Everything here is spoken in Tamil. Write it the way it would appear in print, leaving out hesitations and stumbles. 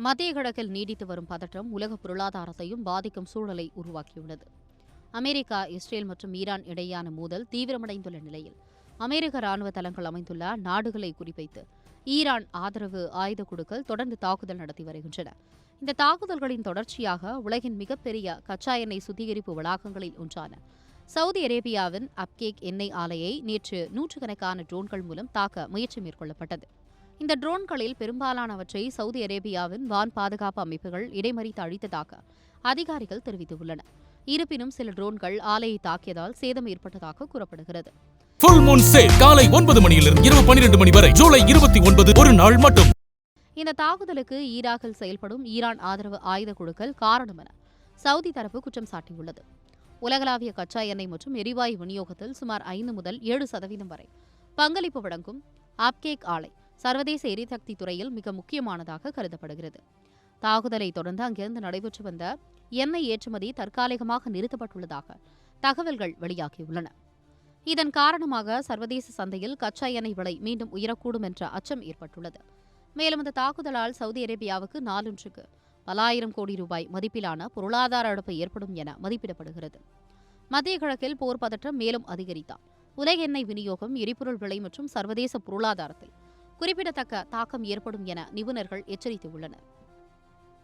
மத்திய கிழக்கில் நீடித்து வரும் பதற்றம் உலக பொருளாதாரத்தையும் பாதிக்கும் சூழலை உருவாக்கியுள்ளது. அமெரிக்கா, இஸ்ரேல் மற்றும் ஈரான் இடையேயான மோதல் தீவிரமடைந்துள்ள நிலையில் அமெரிக்க ராணுவ தளங்கள் அமைந்துள்ள நாடுகளை குறிவைத்து ஈரான் ஆதரவு ஆயுத குழுக்கள் தொடர்ந்து தாக்குதல் நடத்தி வருகின்றன. இந்த தாக்குதல்களின் தொடர்ச்சியாக உலகின் மிகப்பெரிய கச்சா எண்ணெய் சுத்திகரிப்பு வளாகங்களில் ஒன்றான சவுதி அரேபியாவின் அப்கேக் எண்ணெய் ஆலையை நேற்று நூற்றுக்கணக்கான ட்ரோன்கள் மூலம் தாக்க முயற்சி மேற்கொள்ளப்பட்டது. இந்த ட்ரோன்களில் பெரும்பாலானவற்றை சவுதி அரேபியாவின் வான் பாதுகாப்பு அமைப்புகள் இடைமறித்து அழித்ததாக அதிகாரிகள் தெரிவித்துள்ளனர். இருப்பினும் சில ட்ரோன்கள் ஆலையை தாக்கியதால் சேதம் ஏற்பட்டதாக கூறப்படுகிறது. ஃபுல் மூன் சேல் காலை 9 மணியிலிருந்து இரவு 12 மணி வரை ஜூலை 29 ஒரு நாள் மட்டும். இந்த தாக்குதலுக்கு ஈராக்கில் செயல்படும் ஈரான் ஆதரவு ஆயுத குழுக்கள் காரணம் என சவுதி தரப்பு குற்றம் சாட்டியுள்ளது. உலகளாவிய கச்சா எண்ணெய் மற்றும் எரிவாயு விநியோகத்தில் சுமார் 5 முதல் 7% வரை பங்களிப்பு வழங்கும் அப்கேக் ஆலை சர்வதேச எரிசக்தி துறையில் மிக முக்கியமானதாக கருதப்படுகிறது. தாக்குதலை தொடர்ந்து அங்கிருந்து நடைபெற்று வந்த எண்ணெய் ஏற்றுமதி தற்காலிகமாக நிறுத்தப்பட்டுள்ளதாக தகவல்கள் வெளியாகியுள்ளன. இதன் காரணமாக சர்வதேச சந்தையில் கச்சா எண்ணெய் விலை மீண்டும் உயரக்கூடும் என்ற அச்சம் ஏற்பட்டுள்ளது. மேலும் இந்த தாக்குதலால் சவுதி அரேபியாவுக்கு நாளொன்றுக்கு பல ஆயிரம் கோடி ரூபாய் மதிப்பிலான பொருளாதார இழப்பு ஏற்படும் என மதிப்பிடப்படுகிறது. மத்திய கிழக்கில் போர் பதற்றம் மேலும் அதிகரித்தால் உலக எண்ணெய் விநியோகம், எரிபொருள் விலை மற்றும் சர்வதேச பொருளாதாரத்தில் குறிப்பிடத்தக்க தாக்கம் ஏற்படும் என நிபுணர்கள் எச்சரித்துள்ளனர்.